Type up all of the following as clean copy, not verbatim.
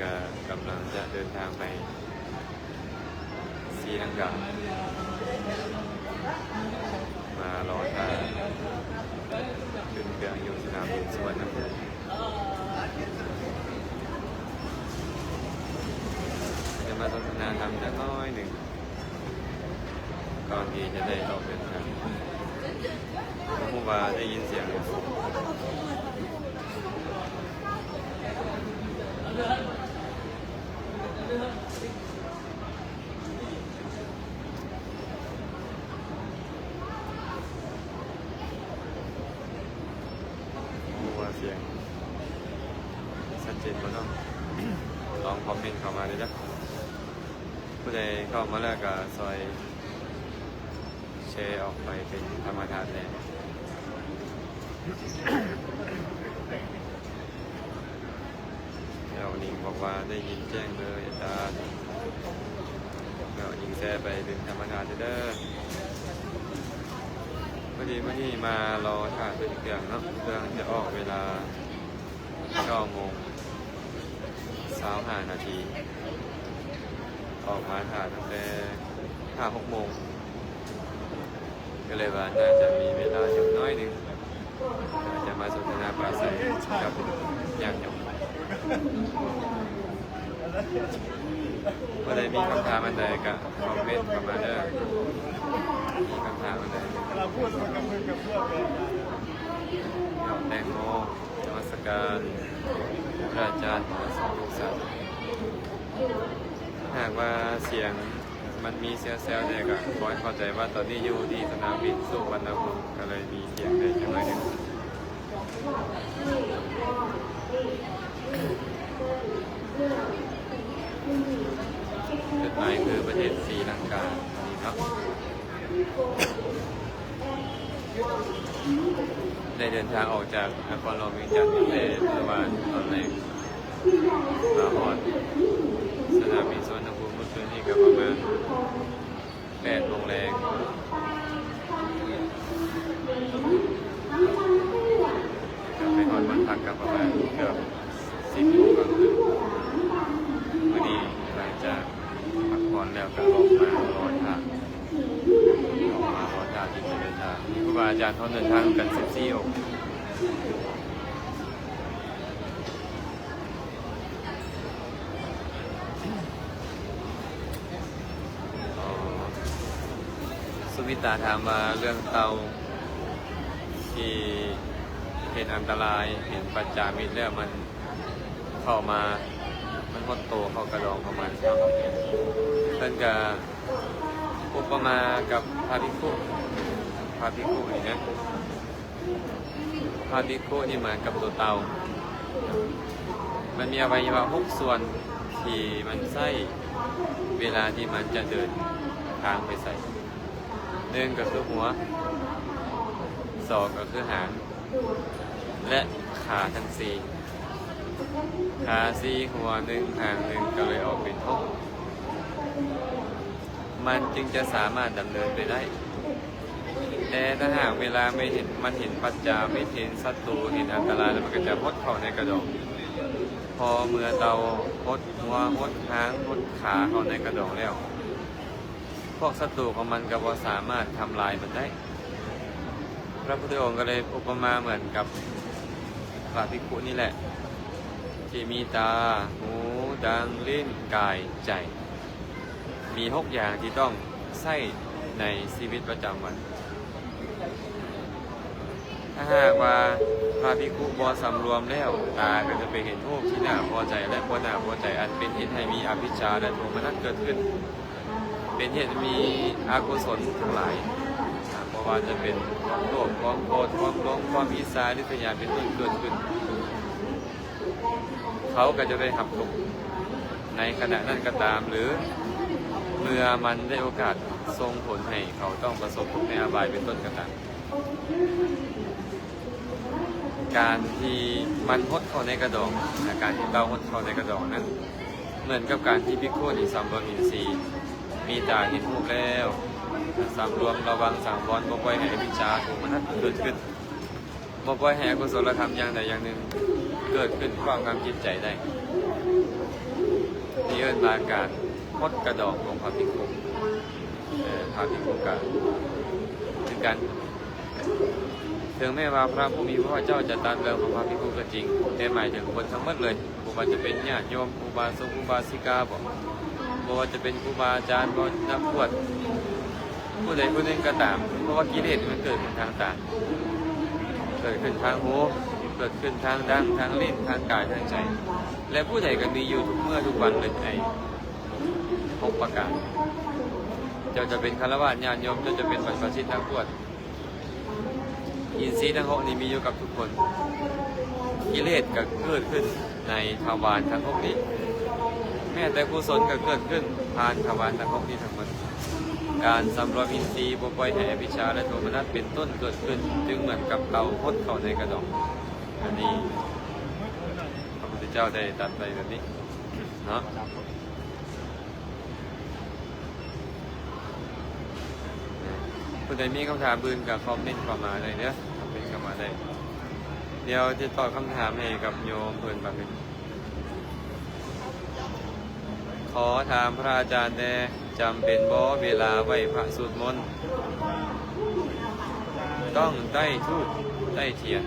ก็กำลังจะเดินทางไปศรีลังกามารอท่าขึ้นเครื่องอยู่สนามบินสุวรรณภูมิจะมาสนทนาธรรมจะน้อยหนึ่งก่อนที่จะได้ออกเดินทางผู้ว่าได้ยินเสียงเสียงชัดเจนบ่เนาะ ลองคอมเมนต์เข้ามาด้วยจ้ะผู้ใดเข้ามาแล้วก็ซอยแชร์ออกไปเป็นธรรมทานแน่แล้วนิงบอกว่าได้ยินแจ้งเลยอาจารย์แล้วนิงแชร์ไปเป็นธรรมทานเด้อพอดีเมื่อนี้มารอถ่ายเป็นเครื่องเนาะเครื่องจะออกเวลา9 โมง 25 นาทีออกมาถ่ายตั้งแต่5-6 โมงก็เลยว่าน่าจะมีเวลาอยู่น้อยหนึ่งจะมาสนทนาปราศัยกับอย่างยงว่าได้มีคำถามอันใดก็คอมเมนต์เข้ามาเด้อมีคำถามอันใดเราพูดกับเพื่อนกับเพื่อนแตงโมนมัสการพระอาจารย์ของสองลูกสาวหากว่าเสียงมันมีเซลล์เนี่ยก็ขอให้เข้าใจว่าตอนนี้อยู่ที่สนามบินสุวรรณภูมิก็เลยมีเสียงได้จังเลยเนี่ยจุดหมายคือประเทศศรีลังกานี่เนาะได้เดินทางออกจากนครหลวงเวียงจันทร์ตั้งแต่เมื่อวานตอนแรกมาฮอดสนามบินสุวรรณภูมิเมื่อคืนนี้ก็ประมาณ8 โมงแรงไปฮอดวันพักกับประมาณเกือบ10 โมงกลางคืนวันนี้หลังจากพักผ่อนแล้วก็ออกมารอท่าที่จะเดินทางมีครูบาอาจารย์เขาเดินทางกัน14 องค์สุวิตาถามมาเรื่องเตาที่เห็นอันตรายเห็นปัจจามิตรแล้วมันเข้ามามันหดโตเข้ากระดองของมันครับเพิ่นก็อุปมากับพระภิกขุนี่นะพระภิกขุนี่เหมือนกับตัวเตามันมีอวัยวะ6 ส่วนที่มันใช้เวลาที่มันจะเดินทางไปใส่1ก็คือหัว2ก็คือหางและขาทั้ง4ขา4หัว1หาง1ก็เลยออกเป็น6มันจึงจะสามารถดำเนินไปได้แต่ถ้าหากเวลาไม่เห็นมันเห็นปัจจาไม่เห็นศัตรูเห็นอันตรายแล้วมันก็จะพดเข้าในกระดองพอเมื่อเตาพดหัวพดหางพดขาเข้าในกระดองแล้วพวกศัตรูของมันก็บ่สามารถทำลายมันได้พระพุทธองค์ก็เลยอุปมาเหมือนกับพระภิกขุนี่แหละที่มีตาหูดังลิ้นกายใจมี6 อย่างที่ต้องใช้ในชีวิตประจำวันถ้าหากว่าพระภิกขุบ่สำรวมแล้วตาก็จะไปเห็นรูปที่น่าพอใจและบ่น่าพอใจอันเป็นเหตุให้มีอภิชฌาและโทมนัสเกิดขึ้นเป็นเหตุมีอกุศลทั้งหลายเพราะว่าจะเป็นความโลภความโกรธความหลงความอิจฉาริษยาเป็นต้นเกิดขึ้นเขาก็จะได้หับทุกข์ในขณะนั้นก็ตามหรือเมื่อมันได้โอกาสส่งผลให้เขาต้องประสบทุกข์ในอบายเป็นต้นก็ตามการที่มันหดเข้าในกระดองการที่เราหดเข้าในกระดองนั้นเหมือนกับการที่ภิกขุนี่สำรวมอินทรีย์มีตาเห็นรูปแล้วสำรวมระวังสังวรบ่ปล่อยให้อวิชชาโทมนัสเกิดขึ้นบ่ปล่อยให้อกุศลธรรมอย่างใดอย่างหนึ่ง เกิดขึ้นครอบงำจิตใจได้นี่เอิ้นว่าการพดกระดองของพระภิกษุพระภิกษุกะคือการถึงแม้ว่าพระผู้มีพระภาคเจ้าจะตรัสเรื่องของพระภิกษุก็จริงแต่หมายถึงคนทั้งหมดเลยบ่ว่าจะเป็นญาติโยมครูบาสงฆ์ครูบาสิกาบ่ว่าจะเป็นครูบาอาจารย์บ่นักบวชผู้ใดผู้หนึ่งก็ตามเพราะว่ากิเลสมันเกิดขึ้นทางตาเกิดขึ้นทางหูเกิดขึ้นทางดั้งทางลิ้นทางกายทางใจและผู้ใดก็มีอยู่ทุกเมื่อทุกวันเลยไอ้6ประการเจ้าจะเป็นฆราวาสญาติโยมเจ้าจะเป็นบรรพชิตนักบวชอินทรีย์ทั้ง6นี้มีอยู่กับทุกคนกิเลสก็เกิดขึ้นในทวารทั้ง6นี้แม้แต่กุศลก็เกิดขึ้นผ่านทวารทั้ง6นี้ทั้งหมดการสำรวมอินทรีย์บ่ปล่อยให้อวิชชาและโทมนัสเป็นต้นเกิดขึ้นจึงเหมือนกับเต่าพดเข้าในกระดองอันนี้พระพุทธเจ้าได้ตรัสไปแบบนี้เนาะผู้ใดมีคำถามอื่นกับคอมเมนต์เข้ามาเลยเด้อคอมเมนต์เข้ามาได้เดี๋ยวจะตอบคำถามให้กับโยมเพิ่นบางนึงขอถามพระอาจารย์แน่จำเป็นบ่เวลาไหว้พระสวดมนต์ต้องใต้ธูปใต้เทียน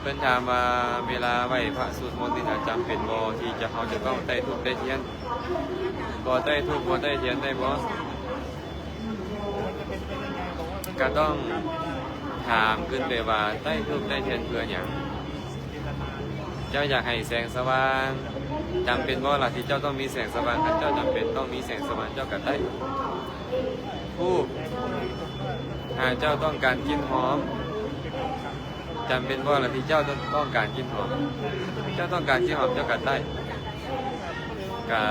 เพิ่นถามว่าเวลาไหว้พระสวดมนต์นี่จำเป็นบ่ที่เขาจะต้องใต้ธูปใต้เทียนบ่ใต้ธูปบ่ใต้เทียนได้บ่ก็ต้องถามขึ้นไปว่าใต้ธูปใต้เทียนเพื่อหยังเจ้าอยากให้แสงสว่างจำเป็นบ่ล่ะที่เจ้าต้องมีแสงสว่างถ้าเจ้าจำเป็นต้องมีแสงสว่างเจ้าก็ใต้ธูปหากเจ้าต้องการกลิ่นหอมจำเป็นบ่ล่ะที่เจ้าต้องการกลิ่นหอมเจ้าต้องการกลิ่นหอมเจ้าก็ใต้ก็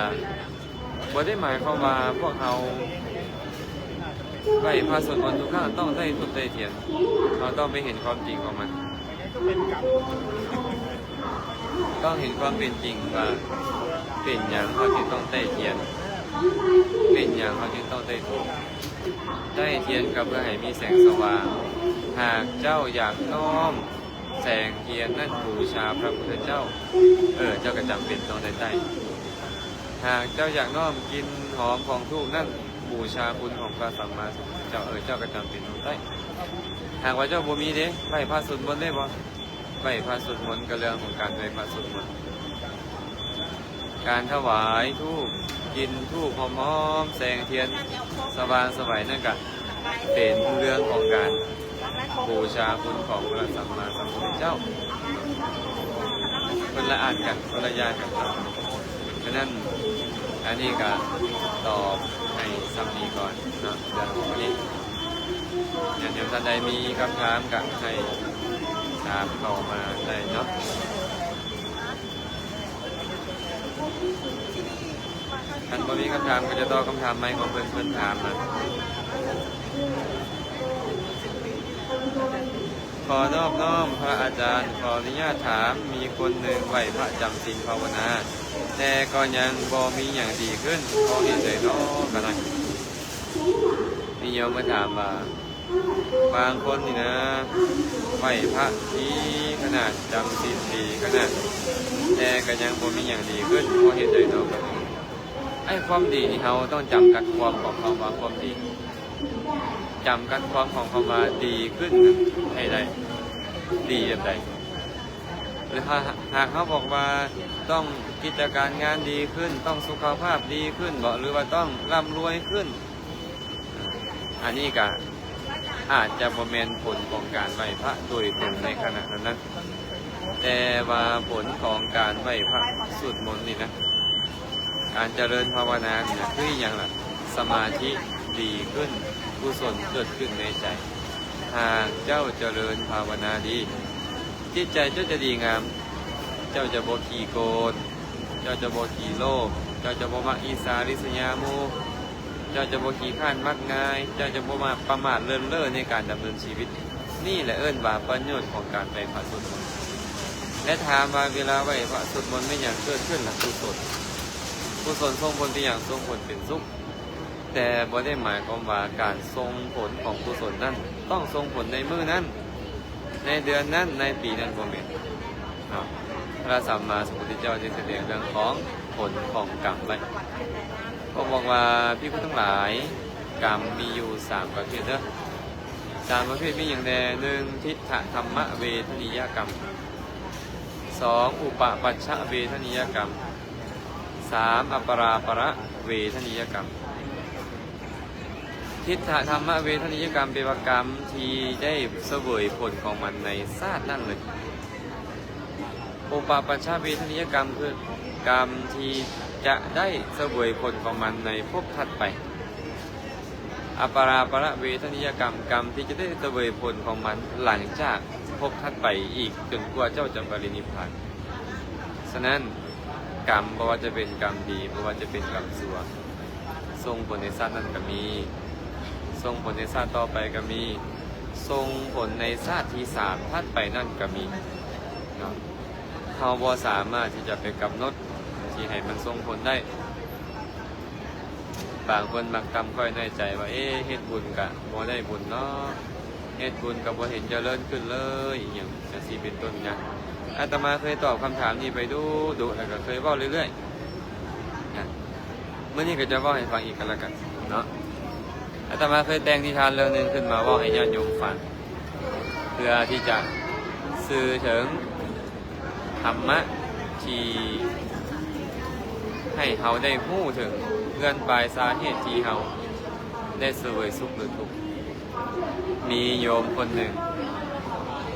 บ่ได้หมายความว่าพวกเราไหว้พระสวดมนต์ทุกครั้งต้องได้ธูปได้เทียนเราต้องไปเห็นความจริงของมันต้องเห็นความเป็นจริงว่าเป็นอย่างเขาจึงต้องได้เทียนเป็นอย่างเขาจึงต้องได้ธูปได้เทียนก็เพื่อให้มีแสงสว่างหากเจ้าอยากน้อมแสงเทียนนั่นบูชาพระพุทธเจ้าเจ้าก็จำเป็นต้องได้ใต้หากเจ้าอยากน้อมกินหอมของธูปนั่นบูชาคุณของพระสัมมาสัมพุทธเจ้าเจ้าก็จำเป็นต้องได้หากว่าเจ้าบ่มีเด้ไหว้พระสวดมนต์ได้บ่ไหว้พระสวดมนต์ก็เรื่องของการไหว้พระสวดมนต์การถวายธูปกินธูปหอมๆแสงเทียนสว่างสวัยนั่นก็เป็นเรื่องของการบูชาคุณของพระสัมมาสัมพุทธเจ้าคนละอ่านกันคนละอย่างกันเพราะนั้นอันนี้ก็ตอบให้ซ้ำนี้ก่อนนะเรื่องของนี้อย่างเดียวท่านใดมีคำถามก็ให้ถามเข้ามาได้เนาะท่านบ่มีคำถามก็จะตอบคำถามใหม่ของเพื่อนถามนะขอนอบน้อมพระอาจารย์ขออนุญาตถามมีคนหนึ่งไหวพระจำศีลภาวนาแต่ก็ยังบ่มีอย่างดีขึ้นเพราะเหตุใดเนาะกันหน่อยมีโยมมาถามว่าบางคนนี่นะไหวพระดีขนาดจำศีลดีขนาดแต่ก็ยังบ่มีอย่างดีขึ้นเพราะเหตุใดเนาะกันไอ้ความดีนี่เขาต้องจำกัดความของเขาว่าความดีจำกัดความของเขามาดีขึ้นให้ได้ดีแบบใดหรือหากเขาบอกว่าต้องกิจการงานดีขึ้นต้องสุขภาพดีขึ้นบอกหรือว่าต้องร่ำรวยขึ้นอันนี้ก็อาจจะบ่แม่นผลของการไหว้พระโดยตรงในขณะนั้นแต่ว่าผลของการไหว้พระสวดมนต์นี่นะการเจริญภาวนาเนี่ยคืออย่างไรสมาธิดีขึ้นกุศลเกิดขึ้นในใจหากเจ้าเจริญภาวนาดีจิตใจเจ้าจะดีงามเจ้าจะบ่ขี้โกรธเจ้าจะบ่ขี้โลภเจ้าจะบ่มักอิจฉาริษยาโมเจ้าจะบ่ขี้ข้านมักง่ายเจ้าจะบ่มาประมาทเลินเล่อในการดำเนินชีวิตนี่แหละเอิ้นว่าประโยชน์ของการไหว้พระสวดมนต์และถามว่าเวลาไหว้พระสวดมนต์ไม่อย่างเกิดขึ้นหลักกุศลส่งผลที่อย่างส่งผลเป็นสุขแต่บ่ได้หมายความว่าการส่งผลของกุศลนั้นต้องส่งผลในมื้อนั้นในเดือนนั้นในปีนั้นบ่แม่น เนาะพระสัมมาสัมพุทธเจ้าได้แสดงเรื่องของผลของกรรมไว้ก็บอกว่าพี่ผู้ทั้งหลายกรรมมีอยู่3ประเภทเด้อ3ประเภทมีอย่างใด1ทิฏฐธรรมเวทนิยกรรม2อุปปัชชเวทนิยกรรม3อัปราประเวทนิยกรรมทิฏฐธรรมเวทนิยกรรมเป็นกรรมที่ได้เสวยผลของมันในชาตินั่นเลยอุปปัชชเวทนิยกรรมคือกรรมที่จะได้เสวยผลของมันในภพถัดไปอัปราประเวทนิยกรรมกรรมที่จะได้เสวยผลของมันหลังจากภพถัดไปอีกจนกว่าเจ้าจะปรินิพพานฉะนั้นกรรมไม่ว่าจะเป็นกรรมดีไม่ว่าจะเป็นกรรมชั่วส่งผลในชาตินั้นก็มีส่งผลในชาติต่อไปก็มีส่งผลในชาติที่3ถัดไปนั่นก็มีเนาะเราบ่สามารถที่จะไปกำหนดที่ให้มันส่งผลได้บางคนมักทำค่อยในใจว่าเฮ็ดบุญกะบ่ได้บุญเนาะเฮ็ดบุญกับบ่เห็นเจริญขึ้นเลยอย่างจะสิเป็นต้นนะอาตมาเคยตอบคำถามนี้ไปดูแล้วก็เคยเว้าเรื่อยๆนะเมื่อนี้ก็จะเว้าให้ฟังอีกกันแล้วกันเนาะอาตมาเคยแต่งนิทานเรื่องนึงขึ้นมาเว้าให้ญาติโยมฟังเพื่อที่จะสื่อถึงธรรมะที่ให้เขาได้รู้ถึงเงื่อนปลายสาเหตุที่เขาได้เสวยสุขหรือทุกข์มีโยมคนหนึ่ง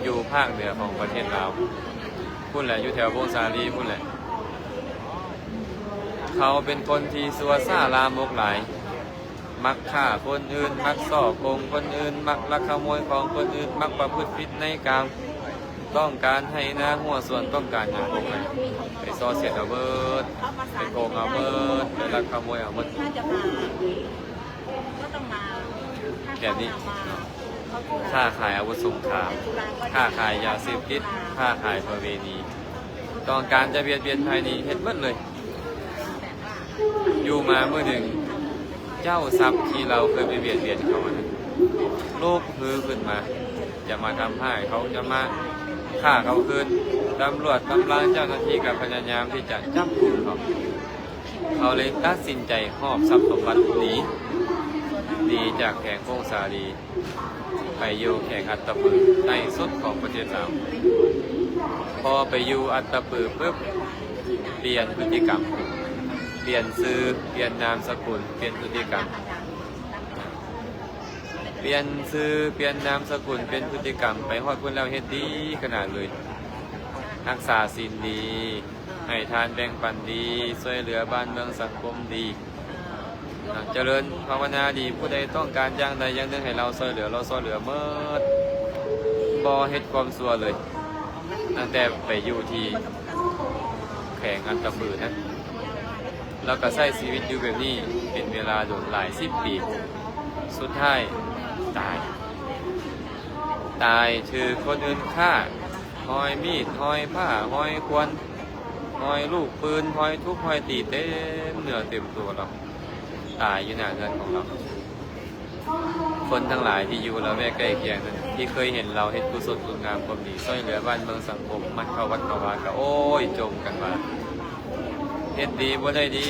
อยู่ภาคเหนือของประเทศลาวพูดแหละอยู่แถววงสาลีพูดแหละเขาเป็นคนที่ซัวซ่าลามกหลายมักฆ่าคนอื่นมักส่อโกงคนอื่นมักลักขโมยของคนอื่นมักประพฤติผิดในกามต้องการให้หน้าหัวส่วนต้องการอย่างพวกนั้นไปซ่อเสียดเอาเบิดไปโกงเอาเบิดไปลักขโมยเอาเบิดแบบนี้ค้าขายอาวุธสงครามค้าขายยาเสพติดค้าขายประเวณีต้องการจะเบียดเบียนภายในเฮ็ดเบิดเลยอยู่มาเมื่อหนึ่งเจ้าทรัพย์ที่เราเคยไปเบียดเบียนเขาโลภฮือขึ้นมาจะมาทำให้เขาจะมาฆ่าเขาคืนตำรวจกำลังเจ้าหน้าที่กับพยายามที่จะจับกุมเขาเลยตัดสินใจหอบทรัพย์สมบัติหนีจากแขวงโค้งสาลีไปอยู่แขวงอัตตปือในสุดของประเทศลาวพอไปอยู่อัตตปือปุ๊บเปลี่ยนพฤติกรรมเปลี่ยนชื่อเปลี่ยนนามสกุลเปลี่ยนพฤติกรรมเปลี่ยนชื่อเปลี่ยนนามสกุลเป็นพฤติกรรมไปฮอดพุ่นแล้วเฮ็ดดีขนาดเลยรักษาศีลดีให้ทานแบ่งปันดีช่วยเหลือบ้านเมืองสังคมดีเจริญภาวนาดีผู้ใดต้องการอย่างใดอย่างหนึ่งให้เราช่วยเหลือเราช่วยเหลือเมื่อบ่เฮ็ดความชั่วเลยตั้งแต่ไปอยู่ที่แขวงอัตตปือนะแล้วก็ใช้ชีวิตอยู่แบบนี้เป็นเวลาโดนหลาย10 ปีสุดท้ายตายถือคนอื่นฆ่าห้อยมีดห้อยผ้าห้อยควนห้อยลูกปืนห้อยทุบห้อยตีเต็มเนื้อเต็มตัวเราตายอยู่หน้าเงินของเราคนทั้งหลายที่อยู่ละแวกใกล้เคียงนั้นที่เคยเห็นเราเฮ็ดกุศลคุณงามความดีช่วยเหลือบ้านเมืองสังคมมันเข้าวัดเข้าวาก็โอ้ยจมกันว่าเฮ็ดดีบ่ได้ดี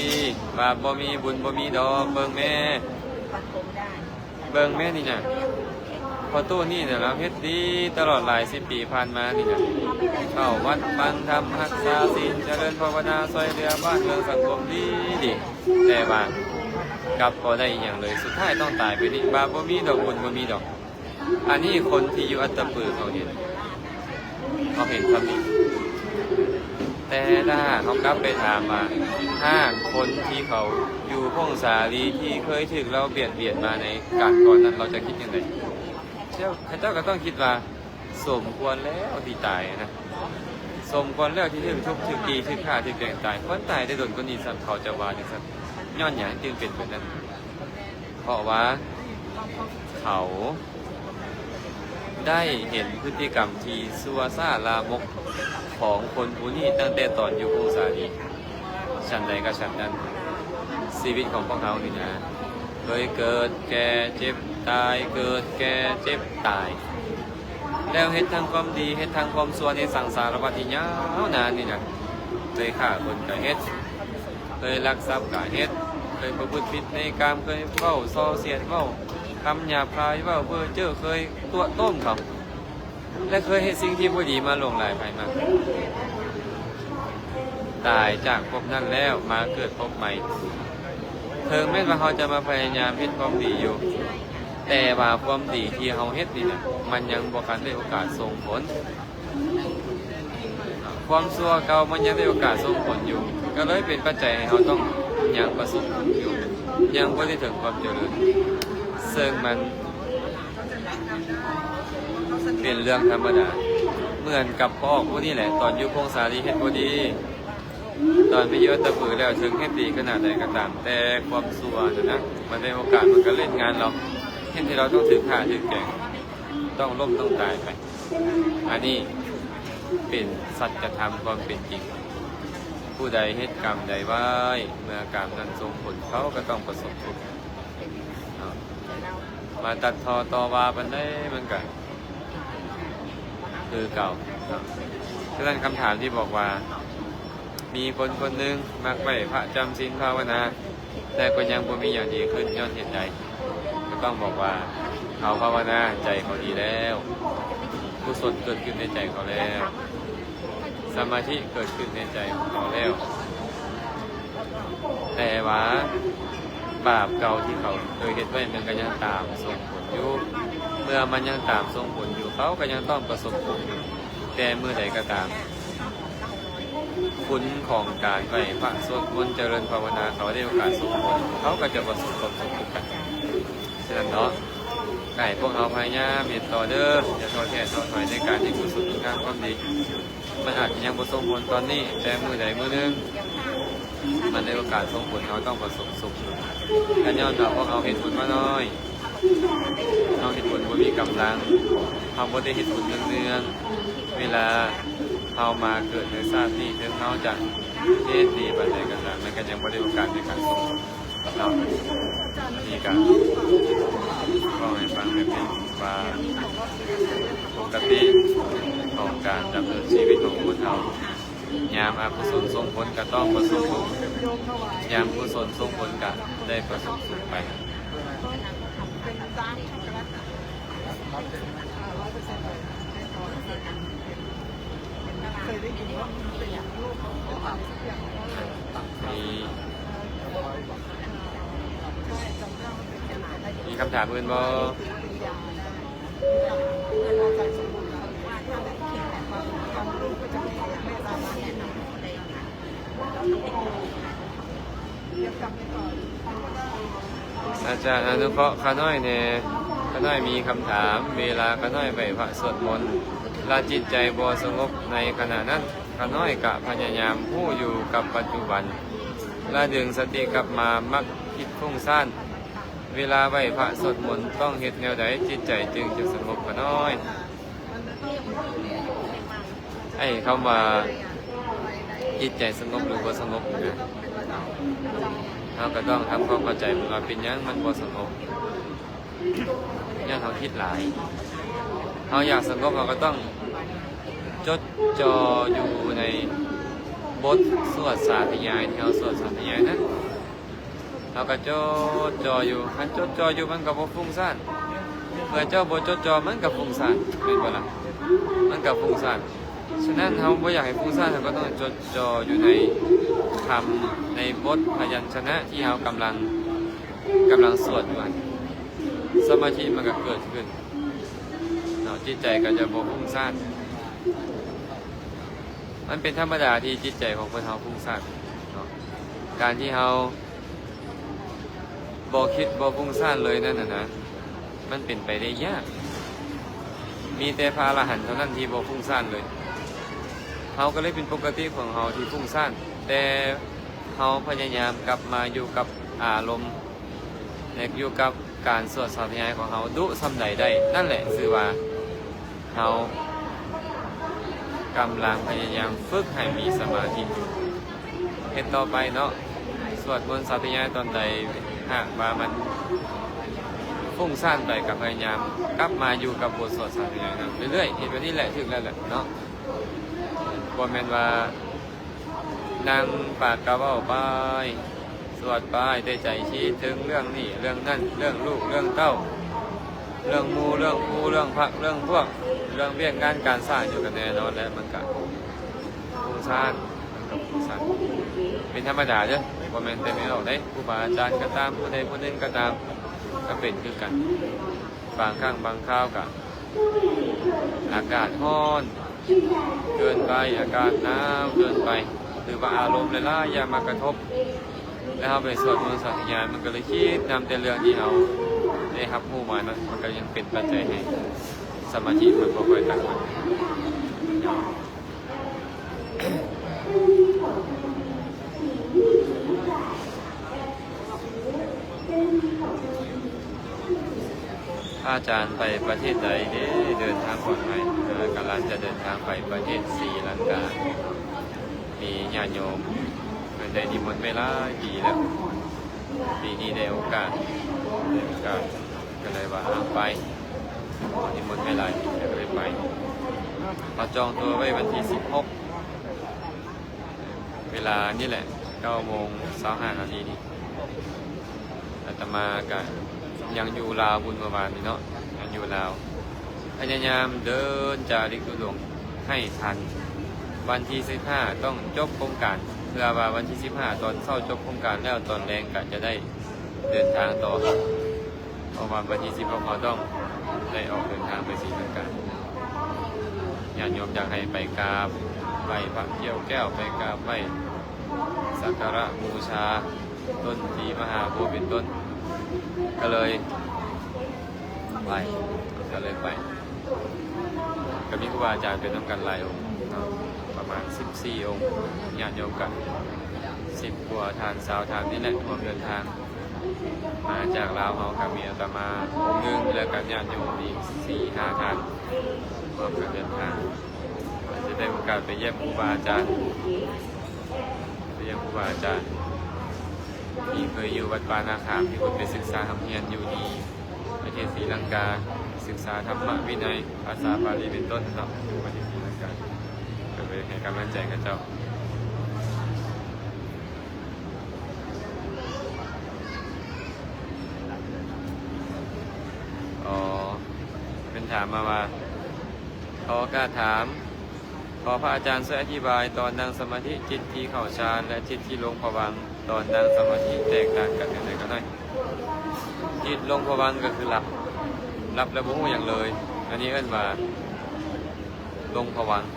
บาปบ่มีบุญบ่มีดอกเบิ่งแม่นี่นะพอตู้นี่เนี่ยเราเฮ็ดดีตลอดหลาย10 ปีผ่านมานี่นะเข้าวัดฟังธรรมรักษาศีลเจริญภาวนาช่วยเหลือบ้านเมืองสังคมดีแต่ว่ากลับบ่ได้อย่างเลยสุดท้ายต้องตายไปนี่บาปบ่มีดอกบุญบ่มีดอกอันนี้คนที่อยู่อัตตปือเขาเห็นคำนี้แต่ถ้าเขากลับไปถามมาถ้าคนที่เขาอยู่พงสาลีที่เคยถึกเราเบียดเบียนมาในการก่อนนั้นเราจะคิดยังไงเจ้าก็ต้องคิดว่าสมควรแล้วที่ตายนะสมควรแล้วที่ถึกทุบถึกตีถึกฆ่าถึกแกล้งตายคนตายได้โดนคนนี้สัตว์เขาจะว่าอย่างนั้นย้อนอย่างจึงเป็นแบบนั้นเพราะว่าเขาได้เห็นพฤติกรรมที่ซัวซ่าลามกของคนผู้นี้ตั้งแต่ตอนอยู่พงสาลีฉันใดก็ฉันนั้นชีวิตของพวกเขานี่นะเคยเกิดแก่เจ็บตายเกิดแก่เจ็บตาย แล้วเฮ็ดทางความดีเฮ็ดทางความชั่วในสังสารวัฏที่ยาวนานนี่นะเคยฆ่าคนก็เฮ็ดเคยลักทรัพย์ก็เฮ็ดเคยประพฤติผิดในกามเคยเว้าส่อเสียดเว้าคำหยาบคายเว้าเพ้อเจ้อเคยตัวต้มเขาและเคยเฮ็ดสิ่งที่บ่ดีมาลงหลายภายมาตายจากภพนั้นแล้วมาเกิดภพใหม่ถึงแม้ว่าเขาจะมาพยายามเฮ็ดความดีอยู่แต่ว่าความดีที่เขาเฮ็ดนี่นะมันยังบ่ทันได้โอกาสส่งผลความชั่วเก่ามันยังได้โอกาสส่งผลอยู่ก็เลยเป็นปัจจัยให้เขาต้องยังประสบผลอยู่ยังบ่ได้ถึงความเจริญซึ่งมันเป็นเรื่องธรรมดาเหมือนกับพ่อผู้นี่แหละตอนอยู่พงศาลีเฮ็ดบ่ดีตอนไปเยอะตะปือแล้วถึงเฮ็ดดีขนาดใดก็ตามแต่ความชั่วนะมันได้โอกาสมันก็เล่นงานเราเห็นที่เราต้องถึงฆ่าถึงแกงต้องล้มต้องตายไปอันนี้เป็นสัจธรรมความเป็นจริงผู้ใดเฮ็ดกรรมใดไว้เมื่อกรรมนั้นส่งผลเขาก็ต้องประสบทุกข์มาตัดทอต่อว่าปันได้มันก็คือเก่าฉะนั้นคำถามที่บอกว่ามีคนคนหนึ่งมักไปพระจำศีลภาวนาแต่ก็ยังบ่มีอย่างดีขึ้นย้อนเหตุใดก็ต้องบอกว่าเขาภาวนาใจเขาดีแล้วกุศลเกิดขึ้นในใจเขาแล้วสมาธิเกิดขึ้นในใจของเขาแล้วแต่ว่าบาปเก่าที่เขาเคยเฮ็ดไว้มันก็ยังตามส่งผลอยู่เมื่อมันยังตามส่งผลอยู่เขาก็ยังต้องประสบผลแต่เมื่อใดก็ตามคุณของการไปพระสวดมนต์เจริญภาวนาเขาได้โอกาสส่งผลเขาก็จะประสบความสุขกันฉะนั้นเนาะไก่พวกเราพยายามเมียนต่อเด้ออย่าท้อแท้ท้อถอยในการที่กุศลงานความดีมันอาจจะยังประสบผลตอนนี้แต่มือใดมือนึงมันได้โอกาสส่งผลเราต้องประสบสุขกันย้อนเราพวกเราเห็นผลมาน้อยเราเห็นผลว่ามีกำลังเราบ่ได้เห็นผลเนืองๆเวลาเรามาเกิดในชาตินี้ถึงเราจะเฮ็ดดีบัดใดก็ตามมันก็ยังบ่ได้โอกาสในการส่งผลเรามีการก็ให้ฟังแบบนี้ว่าปกติของการดำเนินชีวิตของคนเรายามอกุศลส่งผลก็ต้องประสบทุกข์ยามกุศลส่งผลก็ได้ประสบสุขไปมีคำถามอื่นบ่อาจารย์อนุเคราะห์ข้าน้อยเนี่ยข้าน้อยมีคำถามเวลาข้าน้อยไปพระสวดมนต์และจิตใจบ่สงบในขณะนั้นข้าน้อยกะพยายามผู้อยู่กับปัจจุบันและดึงสติกลับมามักคิดฟุ้งซ่านเวลาไหว้พระสวดมนต์ต้องเฮ็ดแนวใดจิตใจจึงจะสงบข้าน้อยไอ้คำว่าจิตใจสงบหรือบ่สงบนะเราก็ต้องทำความเข้าใจว่าเป็นยังมันบ่สงบยังเขาคิดหลายเขาอยากสงบเราก็ต้องจดจ่ออยู่ในบทสวดสาธยายที่เขาสวดสาธยายนั้นเราก็จดจ่ออยู่คันจดจ่ออยู่มันก็บ่ฟุ้งซ่านเมื่อเจ้าบ่จดจ่อมันก็ฟุ้งซ่านเป็นบ่ล่ะมันก็ฟุ้งซ่านฉะนั้นเราบ่อยากให้ฟุ้งซ่านเราก็ต้องจดจ่ออยู่ในคำในบทพยัญชนะที่เรากำลังสวดอยู่สมาธิมันก็เกิดขึ้นเนาะจิตใจก็จะบ่ฟุ้งซ่านมันเป็นธรรมดาที่จิตใจของคนเราฟุ้งซ่านเนาะการที่เราบ่คิดบ่ฟุ้งซ่านเลยนั่นนะมันเป็นไปได้ยากมีแต่พระอรหันต์เท่านั้นที่บ่ฟุ้งซ่านเลยเขาก็เลยเป็นปกติของเขาที่ฟุ้งซ่านแต่เขาพยายามกลับมาอยู่กับอารมณ์อยู่กับการสวดสาธยายของเขาดุซ้ำใดได้นั่นแหละคือว่าเขากำลังพยายามฝึกให้มีสมาธิเฮ็ดต่อไปเนาะสวดมนต์สาธยายตอนใดหากว่ามันฟ ฟุ้งซ่านไปกับพยายามกลับมาอยู่กับบทสวดสาธยายนเรื่อยๆเห็นแบบนี้แหละถึงแล้วแหละเนาะบ่แม่นว่านางปากกระเว้าไปสวดไปได้ใจคิดถึงเรื่องนี้เรื่องนั่นเรื่องลูกเรื่องเต้าเรื่องมูเรื่องคูเรื่องพักเรื่องพวกเรื่องเบี้ยงานการสร้างอยู่กันแน่นอนแล้วมันก็ฟุ้งซ่านมันก็ฟุ้งซ่านเป็นธรรมดาเด้อบ่แม่นแต่ไม่ออกได้ครูบาอาจารย์ก็ตามผู้ใดผู้หนึ่งก็ตามก็เป็นคือกันบางครั้งบางคราวก็อากาศร้อนเกินไปอากาศหนาวเกินไปหรือว่าอารมณ์หลายๆอย่ามากระทบแล้วเราไปสวดมนต์สาธยายมันก็เลยคิดนำแต่เรื่องที่เราได้รับรู้มานะมันก็ยังเป็นปัจจัยให้สมาธิมันบ่ค่อยตั้งมั่นอาจารย์ไปประเทศใดเดินทางปลอดภัยกำลังจะเดินทางไปประเทศศรีลังกามีญาติโยมเป็นได้นิมนต์ไปหลายปีแล้วปีนี้ได้โอกาสก็เลยว่าไปนิมนต์ไปหลายปีก็เลยไปเราจองตัวไว้วันที่16เวลานี่แหละ9:25 น.นี่อาตมาก็ยังอยู่ลาวบุญประมาณนี้เนาะยังอยู่ลาวพยายามเดินจาริกธุดงค์ให้ทันวันที่15ต้องจบโครงการเพื่อว่าวันที่15ตอนเข้าจบโครงการแล้วตอนแรงก็จะได้เดินทางต่อประมาณวันที่16เขาต้องได้ออกเดินทางไปศรีลังกาญาติโยมอยากให้ไปกราบไหว้พระเกี่ยวแก้วไปกราบไหว้สักการะบูชาต้นศรีมหาโพธิ์เป็นต้นก็เลยไปก็มีครูบาอาจารย์เป็นน้ำกันหลายองค์ประมาณ14 องค์ญาติโยมกัน10 กว่าทานสาวทานนี่แหละรวมเดินทางมาจากลาวเฮาก็มีอาตมาองค์นึงแล้วก็ญาติโยมอีก 4-5 ทานรวมกันเดินทางจะได้โอกาสไปเยี่ยมครูบาอาจารย์ที่เคยอยู่วัดปานาคามที่คนไปศึกษาธรรมเนียนอยู่ที่ประเทศศรีลังกาศึกษาธรรมะวินัยภาษาบาลีเป็นต้นเนาะประเทศศรีลังกาก็ไปให้กำลังใจกับเจ้าเป็นถามมาว่าขอกล้าถามขอพระอาจารย์ช่วยอธิบายตอนนั่งสมาธิจิตที่เข้าฌานและจิตที่ลงภวังค์ตอนนั่งสมาธิแตกต่างกันอย่างไรก็ได้จิตลงภวังค์ก็คือหลับแล้วบ่ฮู้อย่างเลยอันนี้เอิ้นว่าลงภวังค์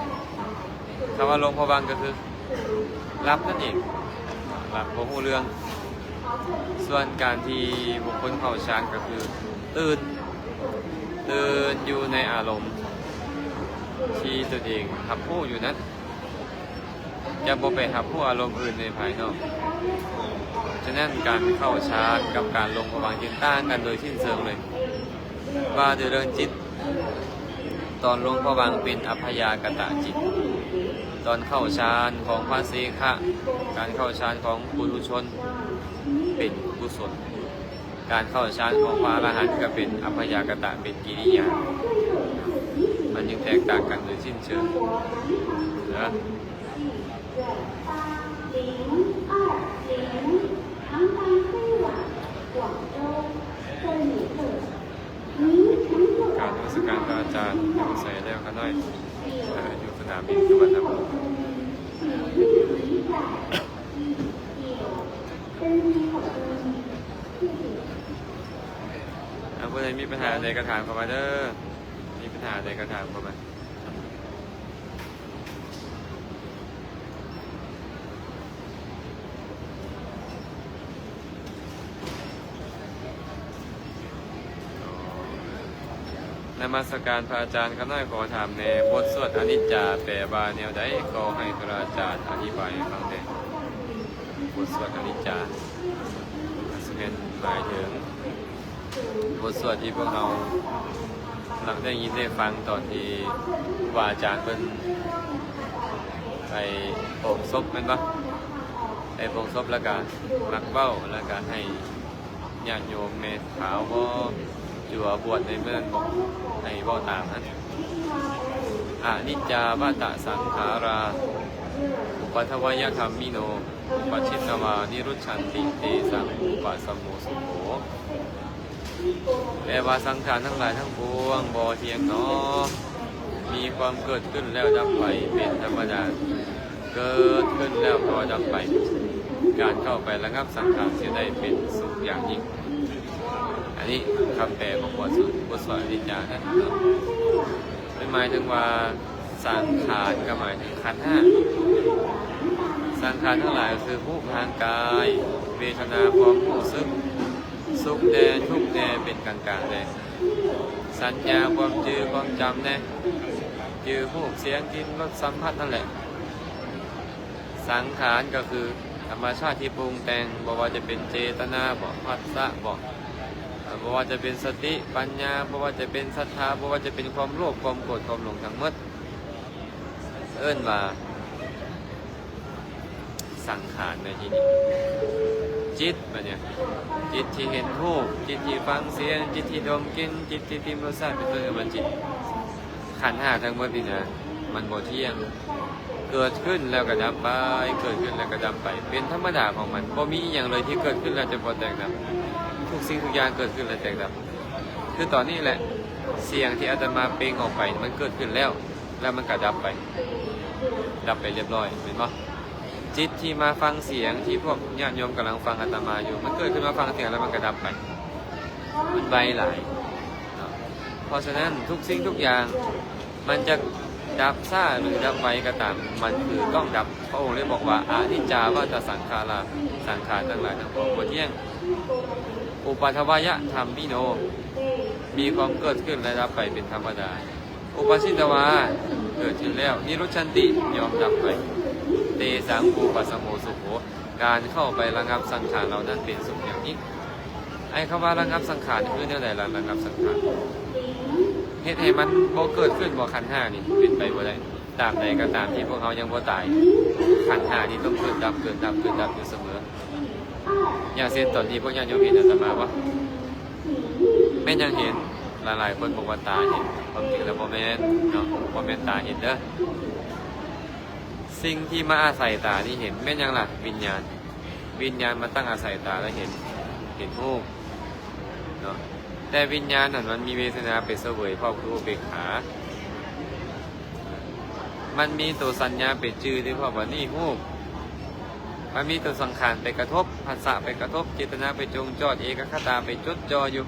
คำว่าลงภวังค์ก็คือหลับนั่นเองหลับบ่ฮู้เรื่องส่วนการที่บุคคลเข้าฌานก็คือตื่นอยู่ในอารมณ์ที่ตัวเองรับรู้อยู่นั้นจะบ่ไปรับรู้อารมณ์อื่นในภายนอกฉะนั้นการเข้าฌานกับการลงภวังค์จึงต่างกันโดยสิ้นเชิงเลยว่าโดยเรื่องจิตตอนลงภวังค์เป็นอัพยากตจิตตอนเข้าฌานของพระเสขะการเข้าฌานของปุถุชนเป็นกุศลการเข้าฌานของพระอรหันต์ก็เป็นอัพยากตเป็นกิริยามันยังแตกต่างกันโดยสิ้นเชิงนะการนมัสการพระอาจารย์อยู่ใส่แล้วกันหน่อยอยู่สนามบินสุวรรณภูมิผู้ใดมีปัญหาใดก็ถามเข้ามาเด้อมีปัญหาใดก็ถามเข้ามานมัสการพระอาจารย์กันหน่อยขอถามในบทสวดอนิจจาแปลว่าแนวใดก็ให้พระอาจารย์อธิบายให้ฟังได้บทสวดอนิจจาเป็นหมายถึงบทสวดที่พวกเราหลังได้ยินได้ฟังตอนที่ครูอาจารย์เพิ่นไปโปร่งศพแม่นปะไปโปร่งศพแล้วก็มักเบ้าแล้วก็ให้ญาติโยมเมตขาวบ่ จัวบวชในเมืองบอกในบ่อตามนั้นอนิจจาวัฏสังขาราอุปัทวยธรรมมิโนอุปชิตวานิรุชันติเตสังอุปสมโมสุโขแปลว่าสังขารทั้งหลายทั้งปวงบ่เที่ยงเนาะมีความเกิดขึ้นแล้วดับไปเป็นธรรมดาเกิดขึ้นแล้วก็ดับไปการเข้าไประงับสังขารจะได้เป็นสุขอย่างยิ่งอันนี้คำแปลของบทสวดอนิจจานะเป็นหมายถึงว่าสังขารก็หมายถึงขันธ์ห้าสังขารทั้งหลายคือรูปทางกายเวทนาความรู้สึกสุขแดนทุกแดนเป็นกลางๆแดนสัญญาความจือความจำแน่จือรูปเสียงกลิ่นรสสัมผัสนั่นแหละสังขารก็คือธรรมชาติที่ปรุงแต่งบอกว่าจะเป็นเจตนาบอกภัสสะบอกว่าจะเป็นสติปัญญาบอกว่าจะเป็นศรัทธาบอกว่าจะเป็นความโลภความโกรธความหลงทั้งหมดเอิ้นว่าสังขารในที่นี้จิตแบบนี้จิตที่เห็นรูปจิตที่ฟังเสียงจิตที่ดมกลิ่นจิตที่ลิ้มรสชาติเป็นต้นมันจิตขันธ์ห้าทั้งหมดนี่นะมันบ่เที่ยงเกิดขึ้นแล้วก็ดับไปเกิดขึ้นแล้วก็ดับไปเป็นธรรมดาของมันบ่มีอย่างเลยที่เกิดขึ้นแล้วจะบ่แตกดับทุกสิ่งทุกอย่างเกิดขึ้นแล้วแตกดับคือตอนนี้แหละเสียงที่อาตมาเปล่งออกไปมันเกิดขึ้นแล้วมันก็ดับไปเรียบร้อยเห็นป่ะจิตที่มาฟังเสียงที่พวกญาติโยมกำลังฟังอาตมาอยู่มันเกิดขึ้นมาฟังเสียงแล้วมันก็ดับไปมันไปหลายเพราะฉะนั้นทุกสิ่งทุกอย่างมันจะดับซ่าหรือดับไปก็ตามมันคือต้องดับพระองค์เลยบอกว่าอนิจจาวัฏสังขาราสังขารทั้งหลายทั้งปวงบ่เที่ยงอุปัทวยธรรมมิโนมีความเกิดขึ้นและดับไปเป็นธรรมดาอุปชิตวาเกิดขึ้นแล้วนิรุชันติยอมดับไปเตสังอุปสมโมสุโขการเข้าไประงับสังขารเหล่านั้นเป็นสุขอย่างยิ่งไอ้คำว่าระงับสังขารคือเนี่ยไหนล่ะระงับสังขารเหตุให้มันบ่เกิดขึ้นบ่ขันธ์ห้านี่เป็นไปบ่ได้ตามใดก็ตามที่พวกเขายังบ่ตายขันธ์ห้านี่ต้องเกิดดับอยู่เสมออย่างเช่นตอนที่พวกญาติโยมเห็นอาตมาว่าแม่ยังเห็นหลายๆคนบอกว่าตาเห็นความจริงแล้วบ่แม่นเนาะบ่แม่นตาเห็นเด้อสิ่งที่มาอาศัยตาที่เห็นแม่นยังล่ะวิญญาณมาตั้งอาศัยตาแล้วเห็นรูปเนาะแต่วิญญาณนั้นมันมีเวทนาเป็นเสวยเพราะคืออุเบกขามันมีตัวสัญญาเป็นจือที่เพราะว่านี่รูปมันมีตัวสังขารไปกระทบภาษาไปกระทบเจตนาไปจงจอดเอกคตาไปจดจ่ออยู่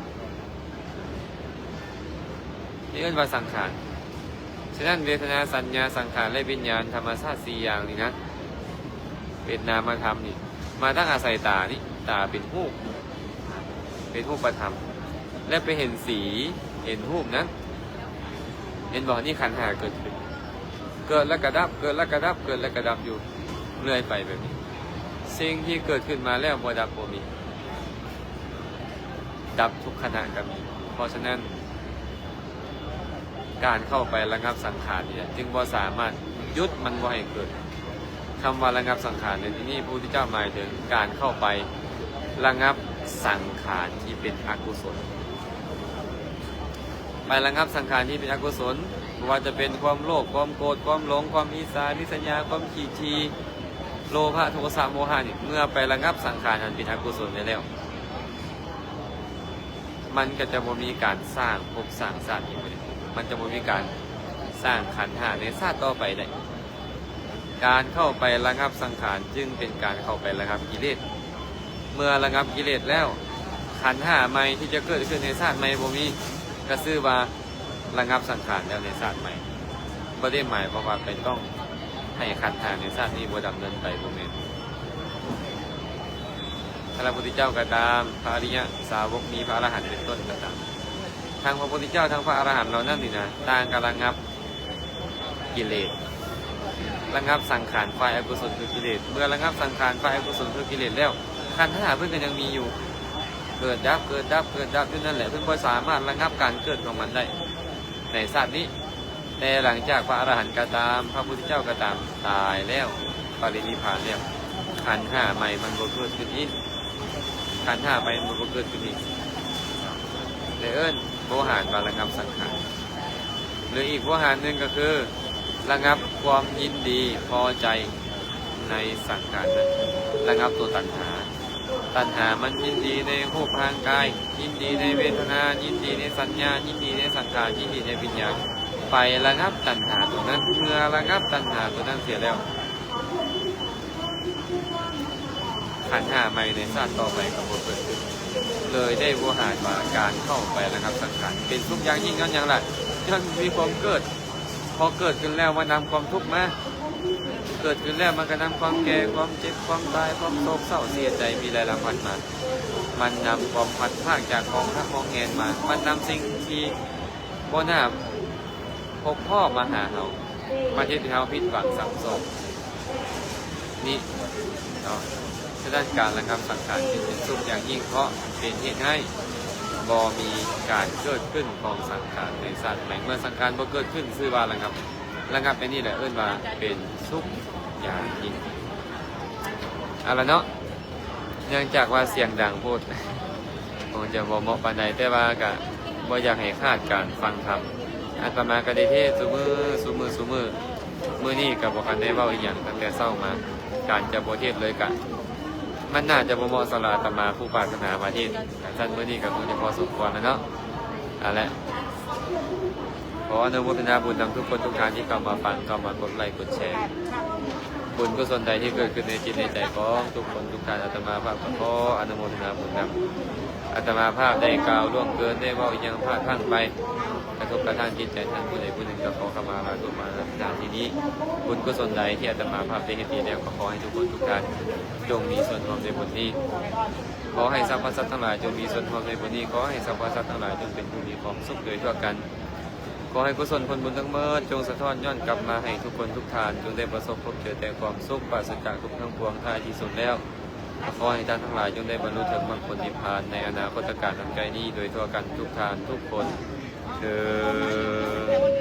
นี่เรียกว่าสังขารฉะนั้นเวทนาสัญญาสังขารและวิญญาณธรรมชาติ4อย่างนี่นะเป็นนามธรรมนี่มาตั้งอาศัยตานี่ตาเป็นรูปประธรรมและไปเห็นสีเห็นรูปนั้นเห็นบอกนี่ขันธ์ห้าเกิดขึ้นเกิดแล้วกระดับเกิดแล้วกระดับเกิดแล้วกระดับอยู่เรื่อยไปแบบนี้สิ่งที่เกิดขึ้นมาแล้วบ่ดับบ่มีดับทุกขณะก็มีเพราะฉะนั้นการเข้าไประงับสังขารเนี่ยจึงบ่สามารถยุดมันบ่ให้เกิดคำว่าระงับสังขารในที่นี้พระพุทธเจ้าหมายถึงการเข้าไประงับสังขารที่เป็นอกุศลไประงับสังขารที่เป็นอกุศลไม่ว่าจะเป็นความโลภความโกรธความหลงความอิจฉาริษยาความขี้ทีโลภะโทสะโมหะนี่เมื่อไประงับสังขารอันเป็นอกุศลไปแล้วมันก็จะบ่มีการสร้างภพสร้างชาติอีกเลยมันจะบ่มีการสร้างขันธ์ห้าในชาติต่อไปได้การเข้าไประงับสังขารจึงเป็นการเข้าไประงับกิเลสเมื่อระงับกิเลสแล้วขันธ์ห้าใหม่ที่จะเกิดขึ้นในชาติใหม่บ่มีก็ชื่อว่าระงับสังขารแล้วในชาติใหม่บ่ได้หมายความว่าเป็นต้องให้ขันธ์ห้าในชาตินี้บ่ดำเนินไปบ่แม่นพระพุทธเจ้าก็ตามพระอริยสาวกมีพระอรหันต์เป็นต้นก็ตามทางพระพุทธเจ้าทางพระอรหันต์เรานั่นนี่นะต่างกันระงับกิเลสระงับสังขารฝ่ายอกุศลคือกิเลสเมื่อระงับสังขารฝ่ายอกุศลคือกิเลสแล้วขันธ์ห้าเพิ่นก็ยังมีอยู่เกิดดับอยู่นั่นแหละเพิ่นบ่สามารถระงับการเกิดของมันได้ในชาตินี้แต่หลังจากพระอรหันต์ก็ตามพระพุทธเจ้าก็ตามตายแล้วปรินิพพานแล้วขันธ์ห้าใหม่มันบ่เกิดขึ้นอีกขันธ์ห้าใหม่มันบ่เกิดขึ้นอีกเอิ้น โวหารว่าระงับสังขารหรืออีกโวหารหนึ่งก็คือระงับความยินดีพอใจในสังขารนั้นระงับตัวตัณหามันยินดีในรูปร่างกายยินดีในเวทนายินดีในสัญญายินดีในสังขารยินดีในวิญญาณไประงับตัณหาตัวนั้นเมื่อระงับตัณหาตัวนั้นเสียแล้วขันธ์ห้าใหม่ในชาติต่อไปก็บ่เกิดขึ้นเลยได้โวหารว่าการเข้าไประงับสังขารเป็นทุกอย่างยิ่งนั้นอย่างไรยังมีความเกิดพอเกิดขึ้นแล้วมันนำความทุกข์มาเกิดขึ้นแล้วมันก็นำความแก่ความเจ็บความตายความโศกเศร้าเสียใจมีรายละพันมามันนำความพัดพากจากกองทัพมองแงนมามันนำสิ่งที่บ่น่าพบพ่อมาหาเฮามาเฮ็ดให้เฮาผิดหวังสับสนนี่เนาะฉะนั้นการระงับสังขารเป็นสุขอย่างยิ่งเพราะเป็นเหตุให้บ่มีการเกิดขึ้นของสังขารในสัตว์ใหม่เมื่อสังขารบ่เกิดขึ้นชื่อว่าระงับไปนี่แหละเอิ้นว่าเป็นสุขอย่างยิ่งเอาละเนาะเนื่องจากว่าเสียงดังพูดคงจะบ่เหมาะปานใดแต่ว่าก็บ่อยากให้คาดการฟังธรรมอาตมาก็ได้เทศซุมื้อนี้ก็บ่คันได้เว้าอีหยังตั้งแต่เช้ามาการจะบ่เทศเลยก็มันน่าจะบ่เหมาะสำหรับอาตมาผู้ปรารถนามาเทศท่านมื้อนี้ก็คงจะพอสมควรแล้วเนาะเอาละขออนุโมทนาบุญนำทุกคนทุกท่านที่เข้ามาฟังเข้ามากดไลค์กดแชร์บุญกุศลใดที่เกิดขึ้นในจิตในใจของทุกคนทุกท่านอาตมาภาพขออนุโมทนาบุญนำอาตมาภาพได้กล่าวล่วงเกินได้เว้าอีหยังพลาดพลั้งไปกระทบกระทั่งจิตใจท่านผู้ใดผู้หนึ่งก็ขอเข้ามาลาตุมาณที่นี้บุญกุศลใดที่อาตมาภาพได้เฮ็ดดีแล้วก็ขอให้ทุกคนทุกท่านจงมีส่วนร่วมในบุญนี้ขอให้สรรพสัตว์ทั้งหลายจงมีส่วนร่วมในบุญนี้ขอให้สรรพสัตว์ทั้งหลายจงเป็นผู้มีความสุขโดยทั่วกันขอให้กุศลผลบุญทั้งหมดจงสะท้อนย้อนกลับมาให้ทุกคนทุกท่านจงได้ประสบพบเจอแต่ความสุขปราศจากทุกข์ทั้งปวงท้ายที่สุดแล้วขอให้ท่านทั้งหลายจงได้บรรลุถึงมรรคผลนิพพานในอนาคตการอันไกลนี้โดยทั่วกันทุกท่านทุกคนเถิด